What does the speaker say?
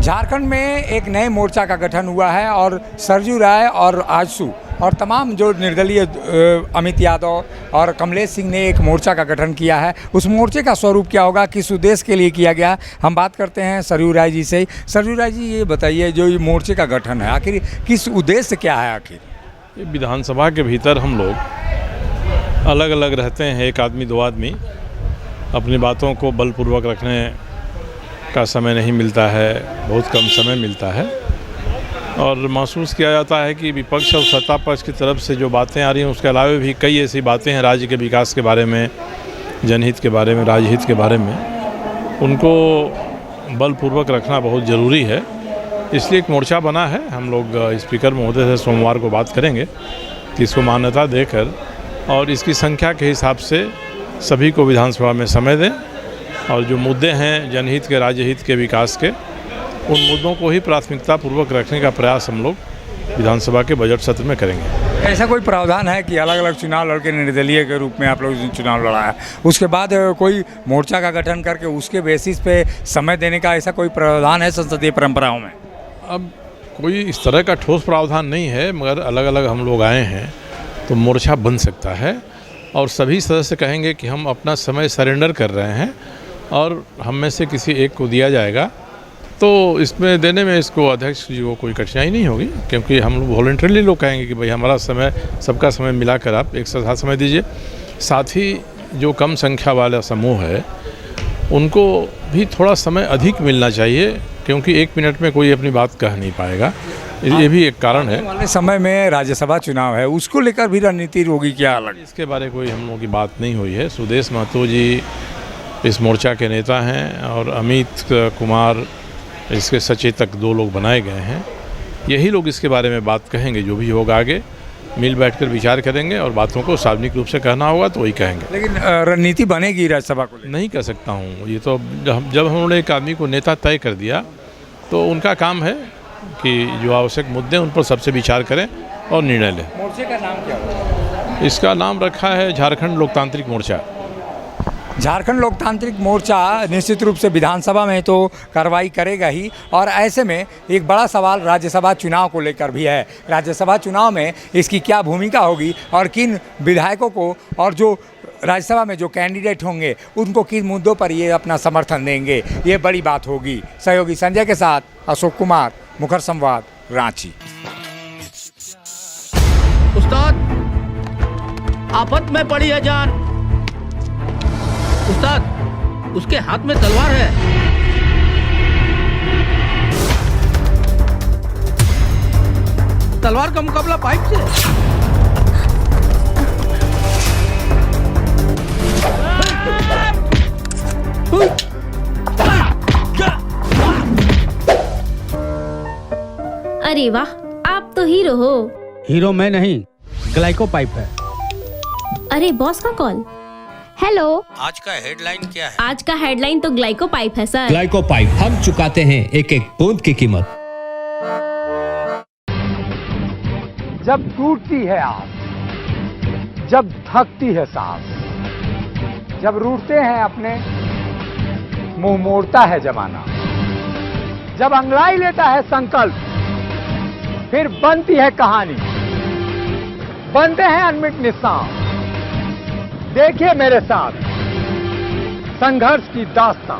झारखंड में एक नए मोर्चा का गठन हुआ है और सरजू राय और आजसू और तमाम जो निर्दलीय अमित यादव और कमलेश सिंह ने एक मोर्चा का गठन किया है। उस मोर्चे का स्वरूप क्या होगा, किस उद्देश्य के लिए किया गया, हम बात करते हैं सरजू राय जी से। सरजू राय जी, ये बताइए, जो ये मोर्चे का गठन है आखिर किस उद्देश्य क्या है? आखिर विधानसभा के भीतर हम लोग अलग अलग रहते हैं, एक आदमी दो आदमी, अपनी बातों को बलपूर्वक रखने का समय नहीं मिलता है, बहुत कम समय मिलता है और महसूस किया जाता है कि विपक्ष और सत्ता पक्ष की तरफ से जो बातें आ रही हैं उसके अलावा भी कई ऐसी बातें हैं राज्य के विकास के बारे में, जनहित के बारे में, राजहित के बारे में, उनको बलपूर्वक रखना बहुत ज़रूरी है। इसलिए एक मोर्चा बना है। हम लोग स्पीकर महोदय से सोमवार को बात करेंगे कि इसको मान्यता देकर और इसकी संख्या के हिसाब से सभी को विधानसभा में समय दें और जो मुद्दे हैं जनहित के, राज्यहित के, विकास के, उन मुद्दों को ही प्राथमिकता पूर्वक रखने का प्रयास हम लोग विधानसभा के बजट सत्र में करेंगे। ऐसा कोई प्रावधान है कि अलग अलग चुनाव लड़के निर्दलीय के रूप में आप लोग चुनाव लड़ा है, उसके बाद कोई मोर्चा का गठन करके उसके बेसिस पे समय देने का ऐसा कोई प्रावधान है संसदीय परंपराओं में? अब कोई इस तरह का ठोस प्रावधान नहीं है, मगर अलग अलग हम लोग आए हैं तो मोर्चा बन सकता है और सभी सदस्य कहेंगे कि हम अपना समय सरेंडर कर रहे हैं और हम में से किसी एक को दिया जाएगा तो इसमें देने में इसको अध्यक्ष जी को कोई कठिनाई नहीं होगी, क्योंकि हम लोग वॉलंटरली लोग कहेंगे कि भाई हमारा समय, सबका समय मिलाकर आप एक साथ समय दीजिए। साथ ही जो कम संख्या वाला समूह है उनको भी थोड़ा समय अधिक मिलना चाहिए, क्योंकि एक मिनट में कोई अपनी बात कह नहीं पाएगा। ये भी एक कारण है। वाले समय में राज्यसभा चुनाव है, उसको लेकर भी रणनीति होगी क्या अलग? इसके बारे कोई हम लोगों की बात नहीं हुई है। सुदेश महतो जी इस मोर्चा के नेता हैं और अमित कुमार इसके सचेतक दो लोग बनाए गए हैं। यही लोग इसके बारे में बात कहेंगे, जो भी होगा आगे मिल बैठकर विचार करेंगे और बातों को सार्वजनिक रूप से कहना होगा तो वही कहेंगे। लेकिन रणनीति बनेगी राज्यसभा को? नहीं कह सकता हूँ। ये तो जब उन्होंने एक आदमी को नेता तय कर दिया तो उनका काम है कि जो आवश्यक मुद्दे उन पर सबसे विचार करें और निर्णय लें। मोर्चे का नाम क्या होगा? इसका नाम रखा है झारखंड लोकतांत्रिक मोर्चा। झारखंड लोकतांत्रिक मोर्चा निश्चित रूप से विधानसभा में तो कार्रवाई करेगा ही, और ऐसे में एक बड़ा सवाल राज्यसभा चुनाव को लेकर भी है। राज्यसभा चुनाव में इसकी क्या भूमिका होगी और किन विधायकों को और जो राज्यसभा में जो कैंडिडेट होंगे उनको किन मुद्दों पर ये अपना समर्थन देंगे, ये बड़ी बात होगी। सहयोगी संजय के साथ अशोक कुमार, मुखर संवाद, रांची। उस्ताद, आफत में पड़ी है जान। उस्ताद, उसके हाथ में तलवार है। तलवार का मुकाबला पाइप से। अरे वाह, आप तो हीरो हो। हीरो मैं नहीं, ग्लाइको पाइप है। अरे बॉस का कॉल। हेलो, आज का हेडलाइन क्या है? आज का हेडलाइन तो ग्लाइको पाइप है सर। ग्लाइको पाइप, हम चुकाते हैं एक एक बूंद की कीमत। जब टूटती है आस, जब थकती है सांस, जब रूठते हैं अपने, मुंह मोड़ता है जमाना, जब अंगड़ाई लेता है संकल्प, फिर बनती है कहानी, बनते हैं अनमिट निशान। देखिए मेरे साथ संघर्ष की दास्तां।